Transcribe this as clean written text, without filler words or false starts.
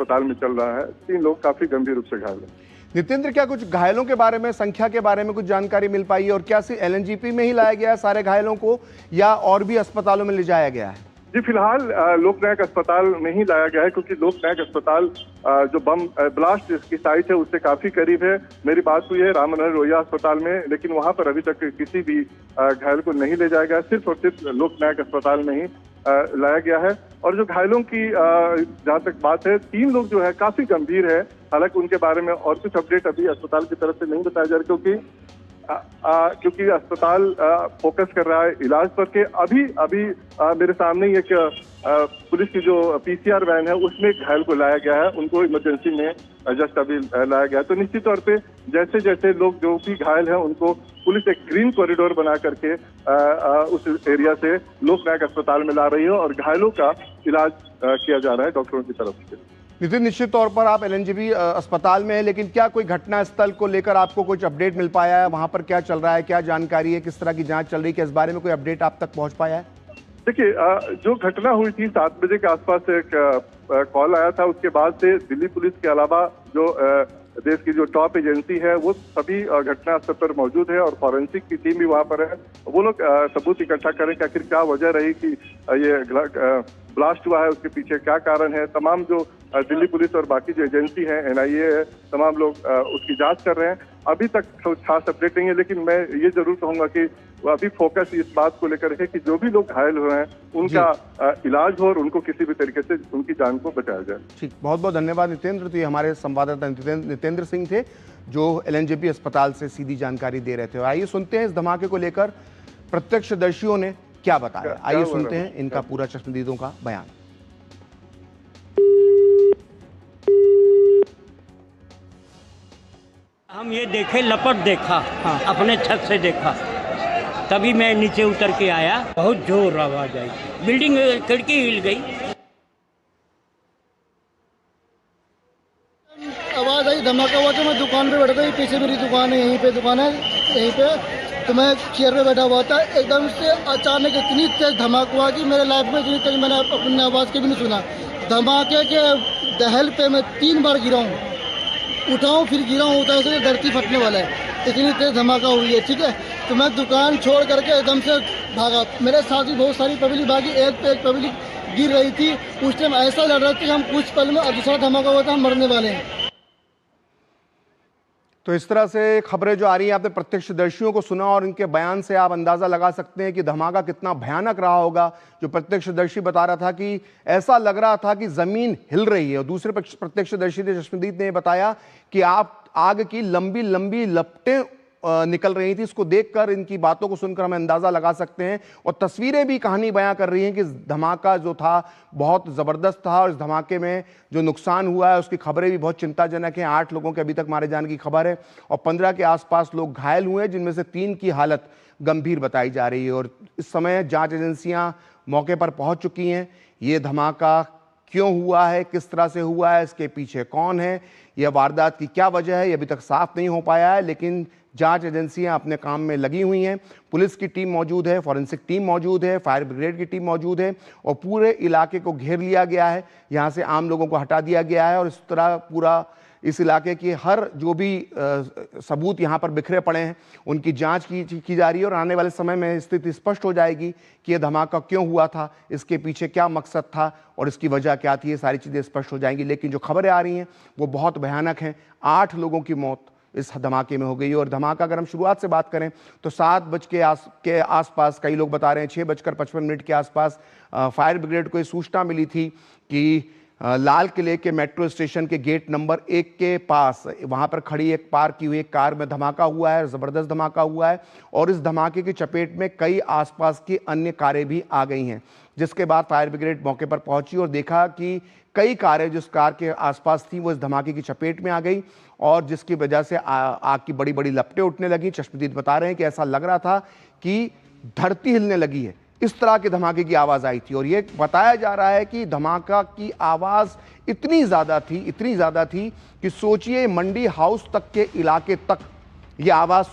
अस्पताल में चल रहा है। 3 लोग काफी गंभीर रूप से घायल हैं। नितेंद्र, क्या कुछ घायलों के बारे में, संख्या के बारे में कुछ जानकारी मिल पाई है और क्या सिर्फ एलएनजेपी में ही लाया गया है सारे घायलों को या और भी अस्पतालों में ले जाया गया है? जी, फिलहाल लोकनायक अस्पताल में ही लाया गया है क्योंकि लोकनायक अस्पताल जो बम ब्लास्ट की साइट है उससे काफी करीब है। मेरी बात हुई है राम मनोहर लोहिया अस्पताल में, लेकिन वहां पर अभी तक किसी भी घायल को नहीं ले जाया गया, सिर्फ और सिर्फ लोकनायक अस्पताल में ही लाया गया है। और जो घायलों की जहां तक बात है, 3 लोग जो है काफी गंभीर है। हालांकि उनके बारे में और कुछ अपडेट अभी अस्पताल की तरफ से नहीं बताया जा रहा क्योंकि अस्पताल फोकस कर रहा है इलाज पर के अभी मेरे सामने ही एक पुलिस की जो पीसीआर वैन है उसमें घायल को लाया गया है। उनको इमरजेंसी में जस्ट अभी लाया गया है। तो निश्चित तौर पे जैसे जैसे लोग जो भी घायल हैं उनको पुलिस एक ग्रीन कॉरिडोर बना करके उस एरिया से लोकनायक अस्पताल में ला रही है और घायलों का इलाज किया जा रहा है डॉक्टरों की तरफ से। नितिन, निश्चित तौर पर आप एलएनजेपी अस्पताल में है, लेकिन क्या कोई घटना स्थल को लेकर आपको कुछ अपडेट मिल पाया है? वहां पर क्या चल रहा है, क्या जानकारी है, किस तरह की जांच चल रही है, इस बारे में कोई अपडेट आप तक पहुंच पाया है? देखिए, जो घटना हुई थी 7 बजे के आसपास एक कॉल आया था। उसके बाद से दिल्ली पुलिस के अलावा जो देश की जो टॉप एजेंसी है वो सभी घटना स्थल पर मौजूद है और फॉरेंसिक की टीम भी वहां पर है। वो लोग सबूत इकट्ठा करें कि आखिर क्या वजह रही कि ये ब्लास्ट हुआ है, उसके पीछे क्या कारण है। तमाम जो दिल्ली पुलिस और बाकी जो एजेंसी है, एनआईए है, तमाम लोग उसकी जांच कर रहे हैं। अभी तक खास अपडेट नहीं है, लेकिन मैं ये जरूर कहूंगा कि अभी फोकस इस बात को लेकर है कि जो भी लोग घायल हुए हैं उनका इलाज हो और उनको किसी भी तरीके से उनकी जान को बचाया जाए। ठीक, बहुत बहुत धन्यवाद नितेंद्र। तो ये हमारे संवाददाता नितेंद्र सिंह थे जो एलएनजेपी अस्पताल से सीधी जानकारी दे रहे थे। आइए सुनते हैं इस धमाके को लेकर प्रत्यक्षदर्शियों ने क्या बताया। आइए सुनते हैं इनका पूरा चश्मदीदों का बयान। हम ये देखे, लपट देखा, हाँ, अपने छत से देखा, तभी मैं नीचे उतर के आया। बहुत जोर आवाज आई, बिल्डिंग खिड़की हिल गई। आवाज आई, धमाका हुआ तो मैं दुकान पे बैठा था। पीछे मेरी दुकान है, यहीं पे दुकान है, यहीं पे। तो मैं चेयर पे बैठा हुआ था, एकदम से अचानक इतनी तेज धमाका हुआ कि मेरे लाइफ में इतनी तेज मैंने अपनी आवाज के भी नहीं सुना। धमाके के दहल पे मैं 3 बार गिरा हूँ, उठाऊं फिर गिरा हूँ, उठा से धरती फटने वाला है, इतनी तेज धमाका हुई है। ठीक है, तो मैं दुकान छोड़ करके एकदम से भागा। मेरे साथ भी बहुत सारी पब्लिक भागी, एक पे एक पब्लिक गिर रही थी। उस टाइम ऐसा लग रहा था कि हम कुछ पल में दूसरा धमाका हुआ था, हम मरने वाले हैं। तो इस तरह से खबरें जो आ रही हैं, आपने प्रत्यक्षदर्शियों को सुना और इनके बयान से आप अंदाजा लगा सकते हैं कि धमाका कितना भयानक रहा होगा। जो प्रत्यक्षदर्शी बता रहा था कि ऐसा लग रहा था कि जमीन हिल रही है, और दूसरे प्रत्यक्षदर्शी ने, चश्मदीद ने बताया कि आप आग की लंबी लंबी लपटें निकल रही थी। इसको देखकर, इनकी बातों को सुनकर हमें अंदाजा लगा सकते हैं। और तस्वीरें भी कहानी बयां कर रही हैं कि धमाका जो था बहुत ज़बरदस्त था और इस धमाके में जो नुकसान हुआ है उसकी खबरें भी बहुत चिंताजनक हैं। 8 लोगों के अभी तक मारे जाने की खबर है और 15 के आसपास लोग घायल हुए हैं, जिनमें से 3 की हालत गंभीर बताई जा रही है। और इस समय जाँच एजेंसियाँ मौके पर पहुँच चुकी हैं। ये धमाका क्यों हुआ है, किस तरह से हुआ है, इसके पीछे कौन है, यह वारदात की क्या वजह है, ये अभी तक साफ नहीं हो पाया है। लेकिन जांच एजेंसियां अपने काम में लगी हुई हैं। पुलिस की टीम मौजूद है, फॉरेंसिक टीम मौजूद है, फायर ब्रिगेड की टीम मौजूद है और पूरे इलाके को घेर लिया गया है। यहां से आम लोगों को हटा दिया गया है और इस तरह पूरा इस इलाके की हर जो भी सबूत यहाँ पर बिखरे पड़े हैं उनकी जांच की जा रही है। और आने वाले समय में स्थिति स्पष्ट हो जाएगी कि यह धमाका क्यों हुआ था, इसके पीछे क्या मकसद था और इसकी वजह क्या थी। ये सारी चीज़ें स्पष्ट हो जाएंगी। लेकिन जो खबरें आ रही हैं वो बहुत भयानक हैं। 8 लोगों की मौत इस धमाके में हो गई। और धमाका अगर हम शुरुआत से बात करें तो 7 बज के आसपास, कई लोग बता रहे हैं 6:55 के आसपास फायर ब्रिगेड को ये सूचना मिली थी कि लाल किले के मेट्रो स्टेशन के गेट नंबर 1 के पास वहां पर खड़ी एक पार्क की हुई एक कार में धमाका हुआ है, ज़बरदस्त धमाका हुआ है। और इस धमाके की चपेट में कई आसपास की अन्य कारें भी आ गई हैं, जिसके बाद फायर ब्रिगेड मौके पर पहुंची और देखा कि कई कारें जिस कार के आसपास थी वो इस धमाके की चपेट में आ गई और जिसकी वजह से आग की बड़ी बड़ी लपटें उठने लगी। चश्मदीद बता रहे हैं कि ऐसा लग रहा था कि धरती हिलने लगी है, इस तरह के धमाके की आवाज़ आई थी। और ये बताया जा रहा है कि धमाका की आवाज़ इतनी ज़्यादा थी कि सोचिए मंडी हाउस तक के इलाके तक ये आवाज़